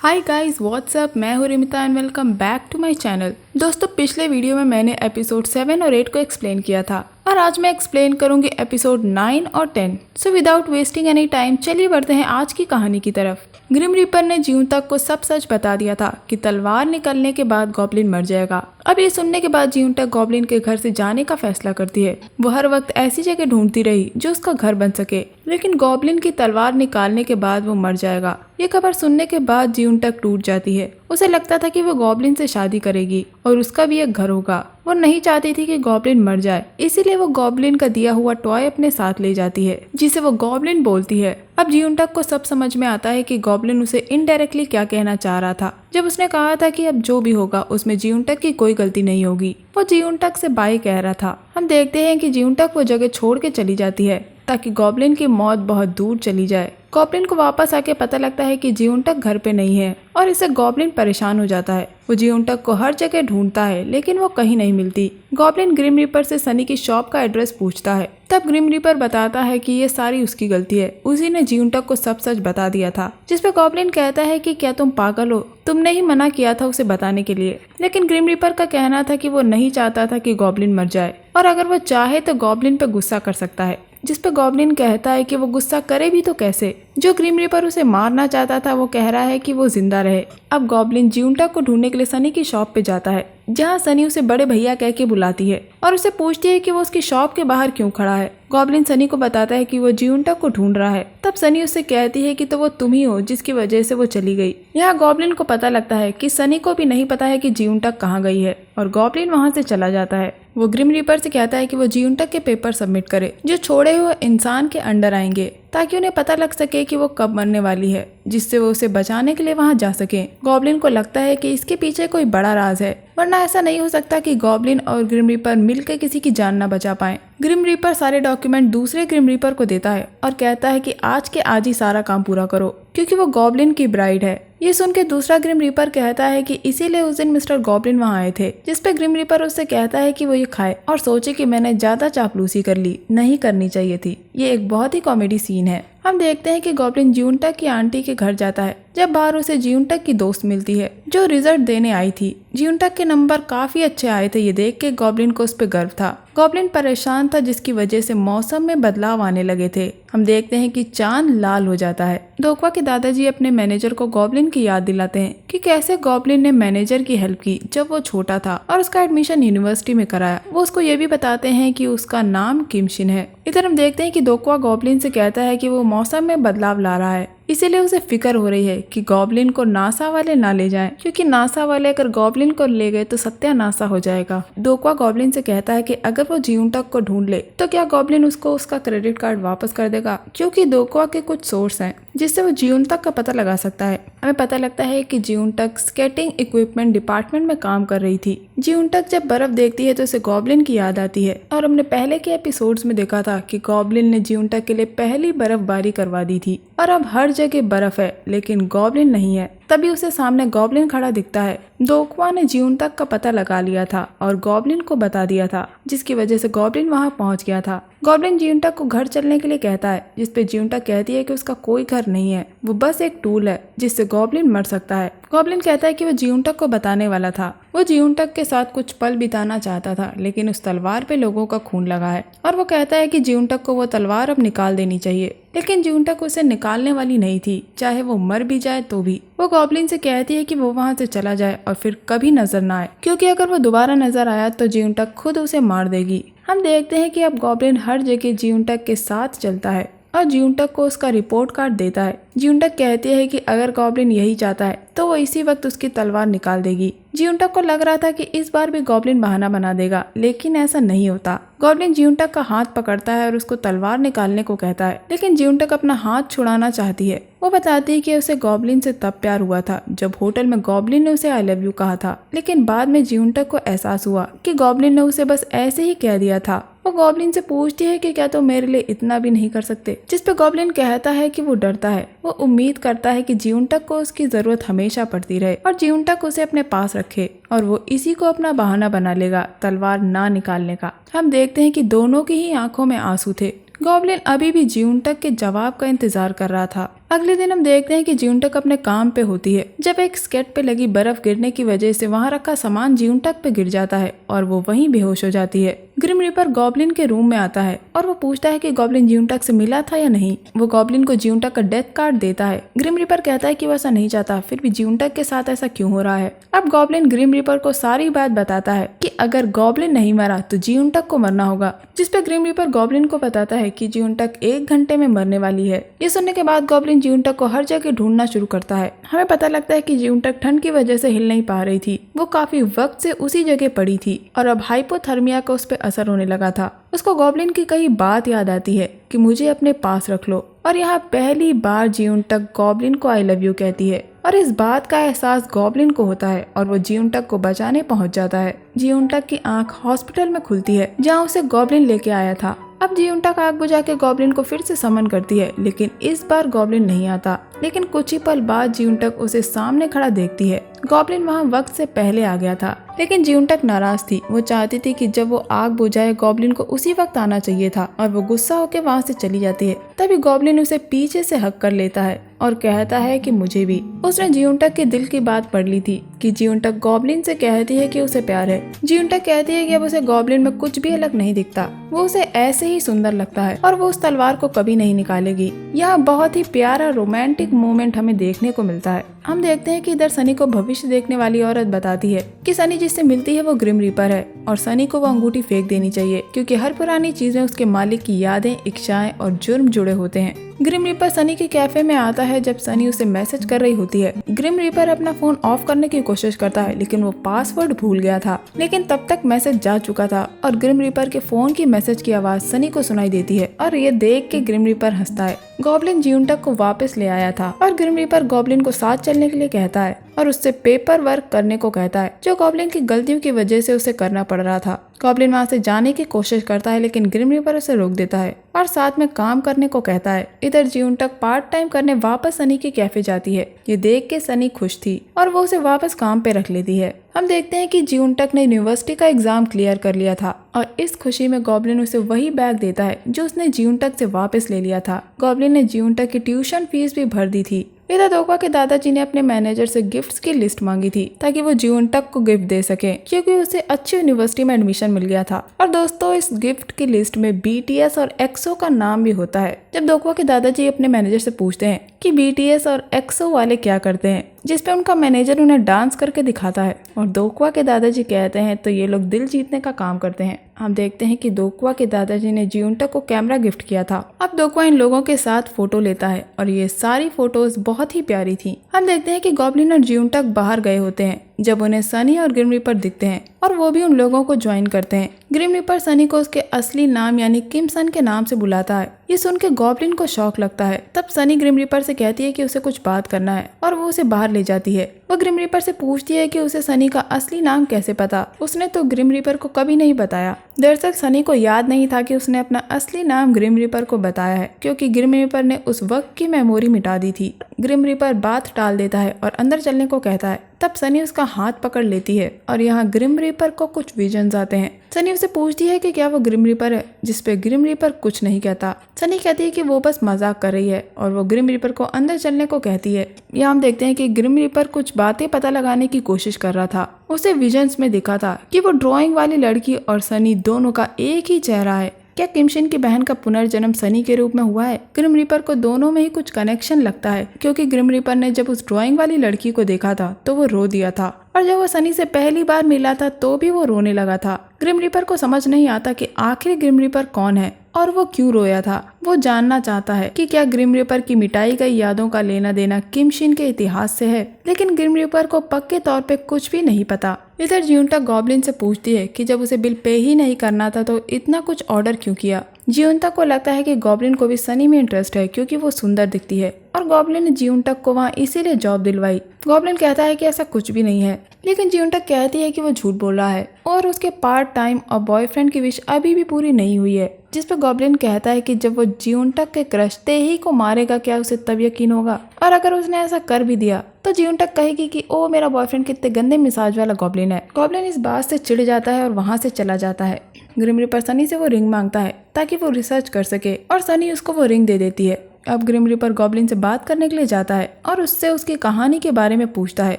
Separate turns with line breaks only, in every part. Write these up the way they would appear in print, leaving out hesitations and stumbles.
Hi guys what's up, मैं हूँ Rimita and welcome back to my channel. दोस्तों, पिछले वीडियो में मैंने एपिसोड 7 और 8 को एक्सप्लेन किया था और आज मैं एक्सप्लेन करूंगी एपिसोड 9 और 10। So without wasting any time चलिए बढ़ते हैं आज की कहानी की तरफ। ग्रिम रीपर ने जियूंटक को सब सच बता दिया था कि तलवार निकलने के बाद गॉब्लिन मर जाएगा। अब ये सुनने के बाद जियूंटक गॉब्लिन के घर से जाने का फैसला करती है। वो हर वक्त ऐसी जगह ढूंढती रही जो उसका घर बन सके, लेकिन गॉब्लिन की तलवार निकालने के बाद वो मर जाएगा। ये खबर सुनने के बाद जियूंटक टूट जाती है। उसे लगता था कि वो गॉब्लिन से शादी करेगी और उसका भी एक घर होगा। वो नहीं चाहती थी कि गॉब्लिन मर जाए, इसीलिए वो गॉब्लिन का दिया हुआ टॉय अपने साथ ले जाती है, जिसे वो गॉब्लिन बोलती है। अब जियूंटक को सब समझ में आता है कि गॉब्लिन उसे इनडायरेक्टली क्या कहना चाह रहा था जब उसने कहा था कि अब जो भी होगा उसमें जियूंटक की कोई गलती नहीं होगी। वो जियूंटक से बाय कह रहा था। हम देखते हैं कि जियूंटक वो जगह छोड़ के चली जाती है ताकि गॉब्लिन की मौत बहुत दूर चली जाए। गॉब्लिन को वापस आके पता लगता है कि जियूंटक घर पे नहीं है और इससे गॉब्लिन परेशान हो जाता है। वो जियूंटक को हर जगह ढूंढता है लेकिन वो कहीं नहीं मिलती। गॉब्लिन ग्रिम रीपर से सनी की शॉप का एड्रेस पूछता है। तब ग्रिम रीपर बताता है कि ये सारी उसकी गलती है, उसी ने जियूंटक को सब सच बता दिया था। जिसपे गॉब्लिन कहता है कि क्या तुम पागल हो, तुमने ही मना किया था उसे बताने के लिए। लेकिन ग्रिम रीपर का कहना था कि वो नहीं चाहता था कि गॉब्लिन मर जाए और अगर वो चाहे तो गॉब्लिन पे गुस्सा कर सकता है। जिसपे गॉब्लिन कहता है कि वो गुस्सा करे भी तो कैसे, जो ग्रिम रीपर उसे मारना चाहता था वो कह रहा है कि वो जिंदा रहे। अब गॉब्लिन जियूंटक को ढूंढने के लिए सनी की शॉप पे जाता है, जहाँ सनी उसे बड़े भैया कह के बुलाती है और उसे पूछती है कि वो उसकी शॉप के बाहर क्यों खड़ा है। गॉब्लिन सनी को बताता है कि वो जियूंटक को ढूंढ रहा है। तब सनी उससे कहती है कि तो वो तुम ही हो जिसकी वजह से वो चली गई। यहाँ गॉब्लिन को पता लगता है कि सनी को भी नहीं पता है कि जियूंटक कहाँ गई है और गॉब्लिन वहाँ से चला जाता है। वो ग्रिम रीपर से कहता है कि वो जियूंटक के पेपर सबमिट करे जो छोड़े हुए इंसान के अंडर आएंगे, ताकि उन्हें पता लग सके कि वो कब मरने वाली है, जिससे वो उसे बचाने के लिए वहां जा सके। गॉब्लिन को लगता है कि इसके पीछे कोई बड़ा राज है, वरना ऐसा नहीं हो सकता कि गॉब्लिन और ग्रिम रीपर मिलकर किसी की जान न बचा पाए। ग्रिम रीपर सारे डॉक्यूमेंट दूसरे ग्रिम रीपर को देता है और कहता है कि आज के आज ही सारा काम पूरा करो, क्योंकि वो गॉब्लिन की ब्राइड है। ये सुन के दूसरा ग्रिम रीपर कहता है कि इसीलिए उस दिन मिस्टर गॉब्लिन वहाँ आए थे। जिसपे ग्रिम रीपर उससे कहता है कि वो ये खाए और सोचे कि मैंने ज्यादा चापलूसी कर ली, नहीं करनी चाहिए थी। ये एक बहुत ही कॉमेडी सीन है। हम देखते हैं कि गॉब्लिन जियूंटक की आंटी के घर जाता है, जब बाहर उसे जियूंटक की दोस्त मिलती है जो रिजल्ट देने आई थी। जियूंटक के नंबर काफी अच्छे आए थे, ये देख के गॉब्लिन को उस पर गर्व था। गॉब्लिन परेशान था जिसकी वजह से मौसम में बदलाव आने लगे थे। हम देखते हैं कि चांद लाल हो जाता है। दोकवा के दादाजी अपने मैनेजर को गॉब्लिन की याद दिलाते हैं कि कैसे गॉब्लिन ने मैनेजर की हेल्प की जब वो छोटा था और उसका एडमिशन यूनिवर्सिटी में कराया। वो उसको ये भी बताते हैं कि उसका नाम किमशिन है। इधर हम देखते हैं कि दोकवा गॉब्लिन से कहता है कि वो मौसम में बदलाव ला रहा है, इसीलिए उसे फिक्र हो रही है कि गॉब्लिन को नासा वाले ना ले जाएं, क्योंकि नासा वाले अगर गॉब्लिन को ले गए तो सत्यानाशा हो जाएगा। दोकवा गॉब्लिन से कहता है कि अगर वो जियूंटक को ढूंढ ले तो क्या गॉब्लिन उसको उसका क्रेडिट कार्ड वापस कर देगा, क्योंकि दोकवा के कुछ सोर्स हैं जिससे वो जियूंटक का पता लगा सकता है। हमें पता लगता है कि जियूंटक स्केटिंग इक्विपमेंट डिपार्टमेंट में काम कर रही थी। जियूंटक जब बर्फ देखती है तो उसे गॉब्लिन की याद आती है और हमने पहले के एपिसोड्स में देखा था कि गॉब्लिन ने जियूंटक के लिए पहली बर्फबारी करवा दी थी और अब हर जगह बर्फ है लेकिन गॉब्लिन नहीं है। तभी उसे सामने गॉब्लिन खड़ा दिखता है। दोकवा ने जियूंटक का पता लगा लिया था और गॉब्लिन को बता दिया था, जिसकी वजह से गॉब्लिन वहां पहुंच गया था। गॉब्लिन जियूंटक को घर चलने के लिए कहता है, जिसपे जियूंटक कहती है कि उसका कोई घर नहीं है, वो बस एक टूल है जिससे गॉब्लिन मर सकता है। गॉब्लिन कहता है कि वो जियूंटक को बताने वाला था। वो जियूंटक के साथ कुछ पल बिताना चाहता था, लेकिन उस तलवार पे लोगों का खून लगा है और वो कहता है कि जियूंटक को वो तलवार अब निकाल देनी चाहिए। लेकिन जियूंटक उसे निकालने वाली नहीं थी, चाहे वो मर भी जाए तो भी। वो गॉब्लिन से कहती है कि वो वहां से चला जाए और फिर कभी नजर ना आए, क्योंकि अगर वो दोबारा नजर आया तो जियूंटक खुद उसे मार देगी। हम देखते हैं कि अब गॉब्लिन हर जगह जियूंटक के साथ चलता है और जियूंटक को उसका रिपोर्ट कार्ड देता है। जियूंटक कहती है कि अगर गॉब्लिन यही चाहता है तो वो इसी वक्त उसकी तलवार निकाल देगी। जियूंटक को लग रहा था कि इस बार भी गॉब्लिन बहाना बना देगा, लेकिन ऐसा नहीं होता। गॉब्लिन जियूंटक का हाथ पकड़ता है और उसको तलवार निकालने को कहता है, लेकिन जियूंटक अपना हाथ छुड़ाना चाहती है। वो बताती है कि उसे गॉब्लिन से तब प्यार हुआ था जब होटल में गॉब्लिन ने उसे आई लव यू कहा था, लेकिन बाद में जियूंटक को एहसास हुआ कि गॉब्लिन ने उसे बस ऐसे ही कह दिया था। वो गॉब्लिन से पूछती है कि क्या तुम मेरे लिए इतना भी नहीं कर सकते, जिसपे गॉब्लिन कहता है कि वो डरता है। वो उम्मीद करता है कि जियूंटक को उसकी जरूरत हमेशा पड़ती रहे और जियूंटक उसे अपने पास रखे और वो इसी को अपना बहाना बना लेगा तलवार ना निकालने का। हम देखते हैं कि दोनों की ही आंखों में आंसू थे। गॉब्लिन अभी भी जियूंटक के जवाब का इंतजार कर रहा था। अगले दिन हम देखते हैं कि जियोनटक अपने काम पे होती है जब एक स्केट पे लगी बर्फ गिरने की वजह से वहाँ रखा सामान जियोनटक पे गिर जाता है और वो वहीं बेहोश हो जाती है। ग्रिम रीपर गॉब्लिन के रूम में आता है और वो पूछता है कि गॉब्लिन जियोनटक से मिला था या नहीं। वो गॉब्लिन को जियोनटक का डेथ कार्ड देता है। ग्रिम रीपर कहता है कि वो ऐसा नहीं चाहता, फिर भी जियोनटक के साथ ऐसा क्यों हो रहा है। अब गॉब्लिन ग्रिम रीपर को सारी बात बताता है कि अगर गॉब्लिन नहीं मरा तो जियोनटक को मरना होगा, जिस पे ग्रिम रीपर गॉब्लिन को बताता है कि जियोनटक 1 घंटे में मरने वाली है। ये सुनने के बाद गॉब्लिन जियोनटक को हर जगह ढूंढना शुरू करता है। हमें पता लगता है कि जियोनटक ठंड की वजह से हिल नहीं पा रही थी, वो काफी वक्त से उसी जगह पड़ी थी और अब हाइपोथर्मिया का उस पर असर होने लगा था। उसको गॉब्लिन की कई बात याद आती है कि मुझे अपने पास रख लो, और यहाँ पहली बार जियोनटक गॉब्लिन को आई लव यू कहती है और इस बात का एहसास गॉब्लिन को होता है और वो जियोनटक को बचाने पहुंच जाता है। जियोनटक की आंख हॉस्पिटल में खुलती है जहाँ उसे गॉब्लिन लेके आया था। अब जियोनटक आग बुझा के गॉब्लिन को फिर से समन करती है, लेकिन इस बार गॉब्लिन नहीं आता। लेकिन कुछ ही पल बाद जियोनटक उसे सामने खड़ा देखती है। गॉब्लिन वहाँ वक्त से पहले आ गया था, लेकिन जियोनटक नाराज थी। वो चाहती थी कि जब वो आग बुझाए गॉब्लिन को उसी वक्त आना चाहिए था और वो गुस्सा होकर वहाँ से चली जाती है। तभी गॉब्लिन उसे पीछे से हक कर लेता है और कहता है कि मुझे भी। उसने जियोनटक के दिल की बात पढ़ ली थी कि जियोनटक गॉब्लिन से कहती है कि उसे प्यार है। जियोनटक कहती है कि अब उसे गॉब्लिन में कुछ भी अलग नहीं दिखता, वो उसे ऐसे ही सुंदर लगता है और वो उस तलवार को कभी नहीं निकालेगी। यहाँ बहुत ही प्यारा रोमांटिक मोमेंट हमें देखने को मिलता है। हम देखते हैं कि इधर सनी को भविष्य देखने वाली औरत बताती है कि सनी जिससे मिलती है वो ग्रिम रीपर है और सनी को वो अंगूठी फेंक देनी चाहिए, क्योंकि हर पुरानी चीजें उसके मालिक की यादें, इच्छाएं और जुर्म जुड़े होते हैं। ग्रिम रीपर सनी के कैफे में आता है जब सनी उसे मैसेज कर रही होती है। ग्रिम रीपर अपना फोन ऑफ करने की कोशिश करता है, लेकिन वो पासवर्ड भूल गया था। लेकिन तब तक मैसेज जा चुका था और ग्रिम रीपर के फोन की मैसेज की आवाज सनी को सुनाई देती है और ये देख के ग्रिम रीपर हंसता है। गॉब्लिन जियोनटक को वापस ले आया था और ग्रिम रीपर गॉब्लिन को साथ चलने के लिए कहता है और उससे पेपर वर्क करने को कहता है, जो गॉब्लिन की गलतियों की वजह से उसे करना पड़ रहा था। गॉब्लिन वहाँ से जाने की कोशिश करता है, लेकिन ग्रिम रीपर उसे रोक देता है और साथ में काम करने को कहता है। इधर जियोनटक पार्ट टाइम करने वापस सनी के कैफे जाती है। ये देख के सनी खुश थी और वो उसे वापस काम पे रख लेती है। हम देखते हैं कि जियोनटक ने यूनिवर्सिटी का एग्जाम क्लियर कर लिया था और इस खुशी में गॉब्लिन उसे वही बैग देता है जो उसने जियोनटक से वापस ले लिया था। गॉब्लिन ने जियोनटक की ट्यूशन फीस भी भर दी थी। इधर दोक्वा के दादाजी ने अपने मैनेजर से गिफ्ट्स की लिस्ट मांगी थी ताकि वो जियोनटक को गिफ्ट दे सके, क्योंकि उसे अच्छी यूनिवर्सिटी में एडमिशन मिल गया था। और दोस्तों, इस गिफ्ट की लिस्ट में BTS और EXO का नाम भी होता है। जब दोक्वा के दादाजी अपने मैनेजर से पूछते हैं कि BTS और EXO वाले क्या करते हैं, जिसपे उनका मैनेजर उन्हें डांस करके दिखाता है और दोक्वा के दादाजी कहते हैं तो ये लोग दिल जीतने का काम करते हैं। हम देखते हैं कि दोक्वा के दादाजी ने जियोनटक को कैमरा गिफ्ट किया था। अब दोक्वा इन लोगों के साथ फोटो लेता है और ये सारी फोटोज बहुत ही प्यारी थी। हम देखते हैं कि गॉब्लिन और जियोनटक बाहर गए होते हैं जब उन्हें सनी और ग्रिम रीपर दिखते हैं और वो भी उन लोगों को ज्वाइन करते हैं। ग्रिम रीपर सनी को उसके असली नाम यानी किम सन के नाम से बुलाता है। ये सुन के गॉब्लिन को शौक लगता है। तब सनी ग्रिम रीपर से कहती है कि उसे कुछ बात करना है और वो उसे बाहर ले जाती है। वो ग्रिम रीपर से पूछती है कि उसे सनी का असली नाम कैसे पता। उसने तो ग्रिम रीपर को कभी नहीं बताया। दरअसल सनी को याद नहीं था कि उसने अपना असली नाम ग्रिम रीपर को बताया है, क्योंकि ग्रिम रीपर ने उस वक्त की मेमोरी मिटा दी थी। ग्रिम रीपर बात टाल देता है और अंदर चलने को कहता है। तब सनी उसका हाथ पकड़ लेती है और यहाँ ग्रिम रीपर को कुछ विजन्स आते हैं। सनी उसे पूछती है कि क्या वो ग्रिम रीपर है, जिसपे ग्रिम रीपर कुछ नहीं कहता। सनी कहती है कि वो बस मजाक कर रही है और वो ग्रिम रीपर को अंदर चलने को कहती है। यहाँ हम देखते हैं कि ग्रिम रीपर कुछ बातें पता लगाने की कोशिश कर रहा था। उसे विजन्स में दिखा था कि वो ड्राइंग वाली लड़की और सनी दोनों का एक ही चेहरा है। क्या किमशिन की बहन का पुनर्जन्म सनी के रूप में हुआ है? ग्रिम रीपर को दोनों में ही कुछ कनेक्शन लगता है, क्योंकि ग्रिम रीपर ने जब उस ड्राइंग वाली लड़की को देखा था तो वो रो दिया था और जब वो सनी से पहली बार मिला था तो भी वो रोने लगा था। ग्रिम रीपर को समझ नहीं आता कि आखिर ग्रिम रीपर कौन है और वो क्यों रोया था। वो जानना चाहता है कि क्या ग्रिम रीपर की मिटाई गई यादों का लेना देना किमशिन के इतिहास से है, लेकिन ग्रिम रीपर को पक्के तौर पे कुछ भी नहीं पता। इधर जियोनटक गॉब्लिन से पूछती है कि जब उसे बिल पे ही नहीं करना था तो इतना कुछ ऑर्डर क्यों किया। जियोनटक को लगता है कि गॉब्लिन को भी सनी में इंटरेस्ट है क्योंकि वो सुंदर दिखती है और गॉब्लिन ने जियोनटक को वहाँ इसीलिए जॉब दिलवाई। गॉब्लिन कहता है कि ऐसा कुछ भी नहीं है, लेकिन जियोनटक कहती है कि वो झूठ बोल रहा है और उसके पार्ट टाइम और बॉयफ्रेंड की विश अभी भी पूरी नहीं हुई है, जिस पर गॉब्लिन कहता है कि जब वो जियोनटक के क्रश ही को मारेगा क्या उसे तब यकीन होगा, और अगर उसने ऐसा कर भी दिया तो जियोनटक कहेगी कि ओ मेरा बॉयफ्रेंड कितने गंदे मिजाज वाला गॉब्लिन है। गॉब्लिन इस बात से चिढ़ जाता है और वहाँ से चला जाता है। ग्रिम रीपर सनी से वो रिंग मांगता है ताकि वो रिसर्च कर सके और सनी उसको वो रिंग दे देती है। अब ग्रिम रीपर गॉब्लिन से बात करने के लिए जाता है और उससे उसकी कहानी के बारे में पूछता है।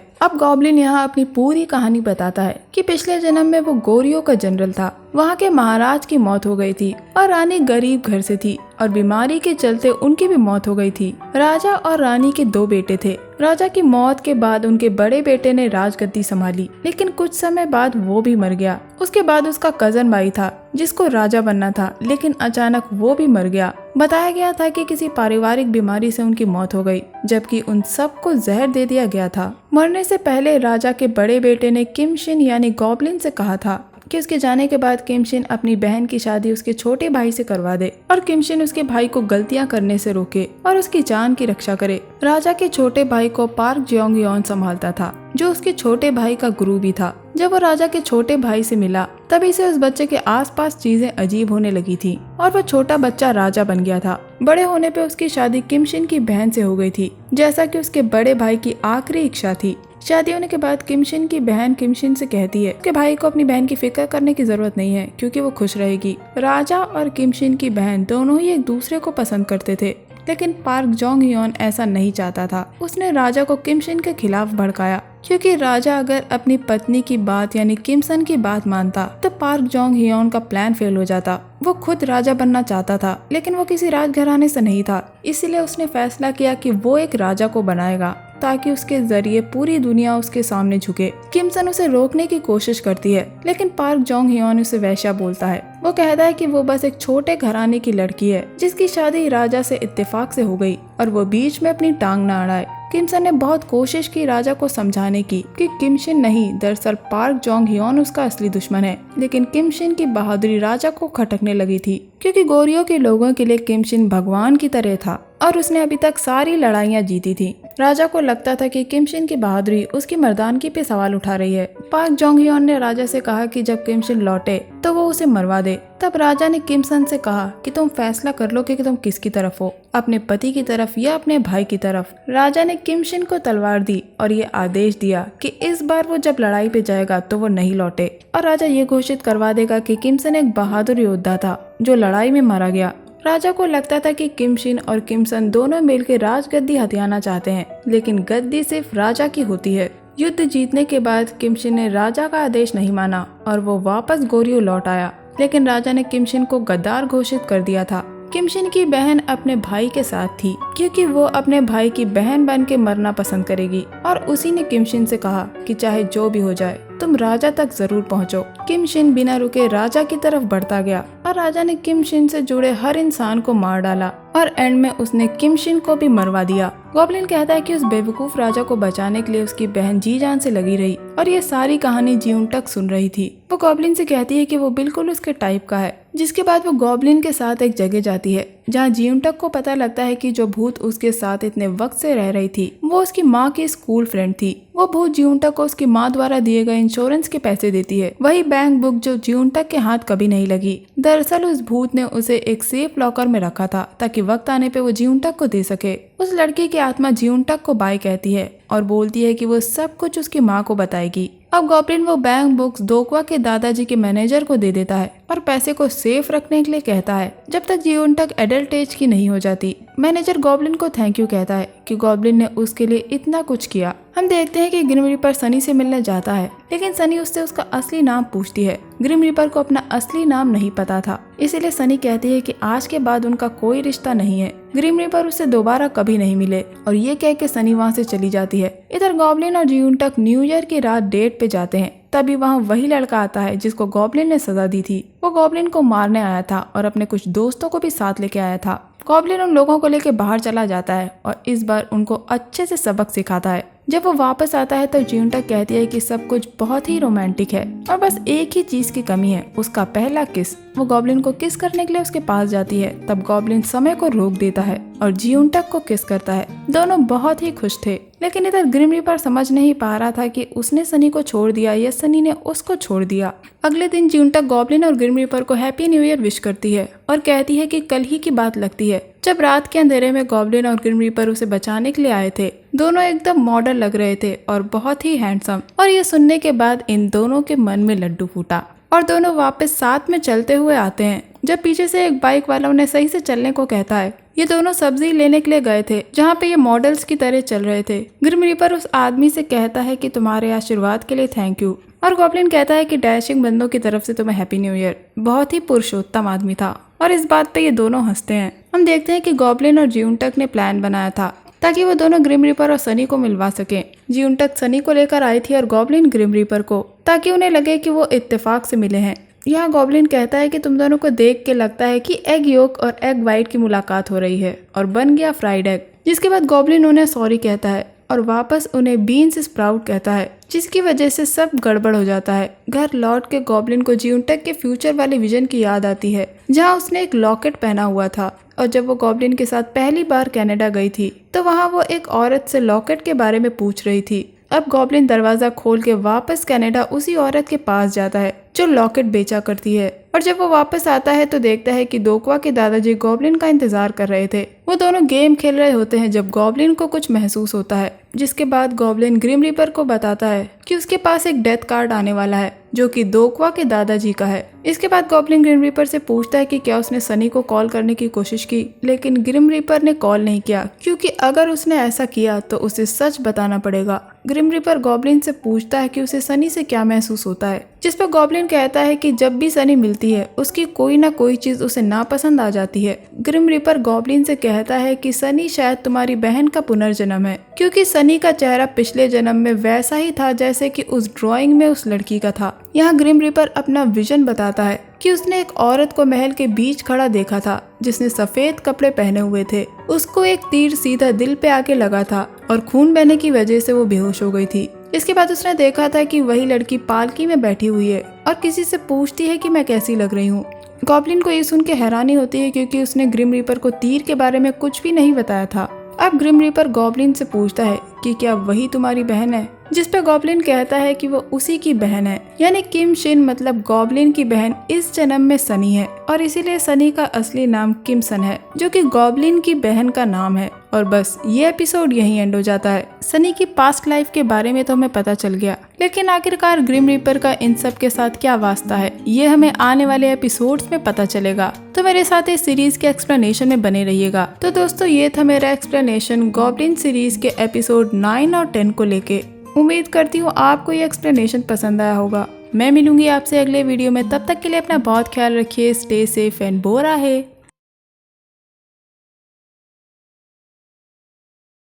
अब गॉब्लिन यहाँ अपनी पूरी कहानी बताता है कि पिछले जन्म में वो गोरियों का जनरल था, वहाँ के महाराज की मौत हो गई थी और रानी गरीब घर से थी और बीमारी के चलते उनकी भी मौत हो गई थी। राजा और रानी के 2 बेटे थे। राजा की मौत के बाद उनके बड़े बेटे ने राजगद्दी संभाली, लेकिन कुछ समय बाद वो भी मर गया। उसके बाद उसका कजन भाई था जिसको राजा बनना था, लेकिन अचानक वो भी मर गया। बताया गया था कि किसी पारिवारिक बीमारी से उनकी मौत हो गई, जबकि उन सबको जहर दे दिया गया था। मरने से पहले राजा के बड़े बेटे ने किम शिन यानी गॉब्लिन से कहा था कि उसके जाने के बाद किम शिन अपनी बहन की शादी उसके छोटे भाई से करवा दे और किम शिन उसके भाई को गलतियां करने से रोके और उसकी जान की रक्षा करे। राजा के छोटे भाई को पार्क जियोंग योन संभालता था, जो उसके छोटे भाई का गुरु भी था। जब वो राजा के छोटे भाई से मिला तभी से उस बच्चे के आसपास चीजें अजीब होने लगी थी और वो छोटा बच्चा राजा बन गया था। बड़े होने पे उसकी शादी किम शिन की बहन से हो गई थी, जैसा कि उसके बड़े भाई की आखिरी इच्छा थी। शादी होने के बाद किम शिन की बहन किम शिन से कहती है कि भाई को अपनी बहन की फिक्र करने की जरूरत नहीं है, क्योंकि वो खुश रहेगी। राजा और किम शिन की बहन दोनों ही एक दूसरे को पसंद करते थे, लेकिन पार्क जोंग ह्योन ऐसा नहीं चाहता था। उसने राजा को किम शिन के खिलाफ भड़काया, क्योंकि राजा अगर अपनी पत्नी की बात यानी किम सन की बात मानता तो पार्क जोंग ह्योन का प्लान फेल हो जाता। वो खुद राजा बनना चाहता था, लेकिन वो किसी राजघराने से नहीं था, इसलिए उसने फैसला किया कि वो एक राजा को बनाएगा ताकि उसके जरिए पूरी दुनिया उसके सामने झुके। किम सन उसे रोकने की कोशिश करती है, लेकिन पार्क जोंग ह्योन उसे वैश्या बोलता है। वो कहता है कि वो बस एक छोटे घराने की लड़की है जिसकी शादी राजा से इत्तेफाक से हो गई और वो बीच में अपनी टांग न अड़ाए। किम सन ने बहुत कोशिश की राजा को समझाने की कि किम शिन नहीं, दरअसल पार्क जोंग ह्योन उसका असली दुश्मन है, लेकिन किम शिन की बहादुरी राजा को खटकने लगी थी, क्योंकि गोरियों के लोगों के लिए किम शिन भगवान की तरह था और उसने अभी तक सारी लड़ाइयाँ जीती थी। राजा को लगता था कि किम शिन की बहादुरी उसकी मर्दानगी पे सवाल उठा रही है। पार्क जोंग ह्योन ने राजा से कहा कि जब किम शिन लौटे तो वो उसे मरवा दे। तब राजा ने किम सन से कहा कि तुम फैसला कर लो कि तुम किसकी तरफ हो, अपने पति की तरफ या अपने भाई की तरफ। राजा ने किम शिन को तलवार दी और ये आदेश दिया कि इस बार वो जब लड़ाई पे जाएगा तो वो नहीं लौटे, और राजा ये घोषित करवा देगा कि किम सन एक बहादुर योद्धा था जो लड़ाई में मारा गया। राजा को लगता था कि किम शिन और किम सन दोनों मिलकर राजगद्दी हथियाना चाहते हैं, लेकिन गद्दी सिर्फ राजा की होती है। युद्ध जीतने के बाद किम शिन ने राजा का आदेश नहीं माना और वो वापस गोरियो लौट आया, लेकिन राजा ने किम शिन को गद्दार घोषित कर दिया था। किम शिन की बहन अपने भाई के साथ थी, क्योंकि वो अपने भाई की बहन बन के मरना पसंद करेगी, और उसी ने किम शिन से कहा कि चाहे जो भी हो जाए तुम राजा तक जरूर पहुंचो। किम शिन बिना रुके राजा की तरफ बढ़ता गया और राजा ने किम शिन से जुड़े हर इंसान को मार डाला और एंड में उसने किम शिन को भी मरवा दिया। गॉब्लिन कहता है कि उस बेवकूफ राजा को बचाने के लिए उसकी बहन जी जान से लगी रही और ये सारी कहानी जियोंटक सुन रही थी। वो गॉब्लिन से कहती है कि वो बिल्कुल उसके टाइप का है। जिसके बाद वो गॉब्लिन के साथ एक जगह जाती है जहाँ जियोंटक को पता लगता है कि जो भूत उसके साथ इतने वक्त से रह रही थी वो उसकी माँ की स्कूल फ्रेंड थी। वो भूत जियोंटक को उसकी माँ द्वारा दिए गए इंश्योरेंस के पैसे देती है, वही बैंक बुक जो जियोंटक के हाथ कभी नहीं लगी। दरअसल उस भूत ने उसे एक सेफ लॉकर में रखा था ताकि वक्त आने पे वो जियोंटक को दे सके। उस लड़की की आत्मा जियोंटक को बाय कहती है और बोलती है कि वो सब कुछ उसकी माँ को बताएगी। अब गॉब्लिन वो बैंक बुक्स दोकवा के दादाजी के मैनेजर को दे देता है और पैसे को सेफ रखने के लिए कहता है जब तक जियोंटक एडल्ट एज की नहीं हो जाती। मैनेजर गॉब्लिन को थैंक यू कहता है कि गॉब्लिन ने उसके लिए इतना कुछ किया। हम देखते हैं कि ग्रिम रीपर सनी से मिलने जाता है, लेकिन सनी उससे उसका असली नाम पूछती है। ग्रिम रीपर को अपना असली नाम नहीं पता था, इसीलिए सनी कहती है कि आज के बाद उनका कोई रिश्ता नहीं है। ग्रिम रीपर उससे दोबारा कभी नहीं मिले और ये कह के सनी वहाँ से चली जाती है। इधर गॉब्लिन और जियोंटक न्यू ईयर की रात डेट पे जाते हैं। तभी वहाँ वही लड़का आता है जिसको गॉब्लिन ने सजा दी थी। वो गॉब्लिन को मारने आया था और अपने कुछ दोस्तों को भी साथ लेके आया था। गॉब्लिन उन लोगों को लेके बाहर चला जाता है और इस बार उनको अच्छे से सबक सिखाता है। जब वो वापस आता है तो जियोंटक कहती है कि सब कुछ बहुत ही रोमांटिक है और बस एक ही चीज की कमी है, उसका पहला किस। वो गॉब्लिन को किस करने के लिए उसके पास जाती है, तब गॉब्लिन समय को रोक देता है और जियोंटक को किस करता है। दोनों बहुत ही खुश थे, लेकिन इधर ग्रिम रीपर समझ नहीं पा रहा था कि उसने सनी को छोड़ दिया या सनी ने उसको छोड़ दिया। अगले दिन जियोंटक गॉब्लिन और ग्रिम रीपर को हैप्पी न्यू ईयर विश करती है और कहती है कि कल ही की बात लगती है जब रात के अंधेरे में गॉब्लिन और ग्रिम रीपर उसे बचाने के लिए आए थे। दोनों एकदम मॉडर्न लग रहे थे और बहुत ही हैंडसम, और ये सुनने के बाद इन दोनों के मन में लड्डू फूटा और दोनों वापस साथ में चलते हुए आते हैं। जब पीछे से एक बाइक वाला उन्हें सही से चलने को कहता है, ये दोनों सब्जी लेने के लिए गए थे जहाँ पे ये मॉडल्स की तरह चल रहे थे। ग्रिम रीपर उस आदमी से कहता है कि तुम्हारे आशीर्वाद के लिए थैंक यू, और गॉब्लिन कहता है कि डैशिंग बंदों की तरफ से तुम्हें हैप्पी न्यू ईयर। बहुत ही पुरुषोत्तम आदमी था और इस बात पे ये दोनों हंसते हैं। हम देखते हैं कि गॉब्लिन और जियूनटक ने प्लान बनाया था ताकि वो दोनों ग्रिम रीपर और सनी को मिलवा सके। जियूनटक सनी को लेकर आई थी और गॉब्लिन ग्रिम रीपर को, ताकि उन्हें लगे कि वो इत्तेफाक से मिले हैं। यहाँ गॉब्लिन कहता है कि तुम दोनों को देख के लगता है कि एग योक और एग वाइट की मुलाकात हो रही है, और बन गया फ्राइड एग। जिसके बाद गॉब्लिन उन्हें सॉरी कहता है और वापस उन्हें बीन्स स्प्राउट कहता है, जिसकी वजह से सब गड़बड़ हो जाता है। घर लौट के गॉब्लिन को जियूनटक के फ्यूचर वाले विजन की याद आती है जहाँ उसने एक लॉकेट पहना हुआ था, और जब वो गॉब्लिन के साथ पहली बार कनाडा गई थी तो वहाँ वो एक औरत से लॉकेट के बारे में पूछ रही थी। अब गॉब्लिन दरवाजा खोल के वापस कनाडा उसी औरत के पास जाता है जो लॉकेट बेचा करती है, और जब वो वापस आता है तो देखता है कि दोक्वा के दादाजी गॉब्लिन का इंतजार कर रहे थे। वो दोनों गेम खेल रहे होते हैं जब गॉब्लिन को कुछ महसूस होता है, जिसके बाद गॉब्लिन ग्रिम रीपर को बताता है कि उसके पास एक डेथ कार्ड आने वाला है जो कि दोक्वा के दादाजी का है। इसके बाद गॉब्लिन ग्रिम रीपर से पूछता है कि क्या उसने सनी को कॉल करने की कोशिश की, लेकिन ग्रिम रीपर ने कॉल नहीं किया क्योंकि अगर उसने ऐसा किया तो उसे सच बताना पड़ेगा। ग्रिम रीपर गॉब्लिन से पूछता है कि उसे सनी से क्या महसूस होता है, जिस पर गॉब्लिन कहता है कि जब भी सनी मिलती है उसकी कोई ना कोई चीज उसे नापसंद आ जाती है। ग्रिम रीपर गॉब्लिन से कहता है कि सनी शायद तुम्हारी बहन का पुनर्जन्म है, क्योंकि सनी का चेहरा पिछले जन्म में वैसा ही था जैसे कि उस ड्राइंग में उस लड़की का था। यहाँ ग्रिम रीपर अपना विजन बताता है कि उसने एक औरत को महल के बीच खड़ा देखा था जिसने सफेद कपड़े पहने हुए थे। उसको एक तीर सीधा दिल पे आके लगा था और खून बहने की वजह से वो बेहोश हो गई थी। इसके बाद उसने देखा था कि वही लड़की पालकी में बैठी हुई है और किसी से पूछती है कि मैं कैसी लग रही हूँ। गॉब्लिन को ये सुन के हैरानी होती है क्योंकि उसने ग्रिम रीपर को तीर के बारे में कुछ भी नहीं बताया था। अब ग्रिम रीपर गॉब्लिन से पूछता है कि क्या वही तुम्हारी बहन है, जिस पे गॉब्लिन कहता है कि वो उसी की बहन है, यानी किम शिन मतलब गॉब्लिन की बहन इस जन्म में सनी है, और इसीलिए सनी का असली नाम किमसन है जो कि गॉब्लिन की बहन का नाम है। और बस ये एपिसोड यहीं एंड हो जाता है। सनी की पास्ट लाइफ के बारे में तो हमें पता चल गया, लेकिन आखिरकार ग्रिम रीपर का इन सब के साथ क्या वास्ता है ये हमें आने वाले एपिसोड्स में पता चलेगा। तो मेरे साथ इस सीरीज के एक्सप्लेनेशन में बने रहिएगा। तो दोस्तों ये था मेरा एक्सप्लेनेशन गॉब्लिन सीरीज के एपिसोड 9 और 10 को लेके। उम्मीद करती हूँ आपको ये एक्सप्लेनेशन पसंद आया होगा। मैं मिलूंगी आपसे अगले वीडियो में, तब तक के लिए अपना बहुत ख्याल रखिए। स्टे सेफ एंड बोरा है।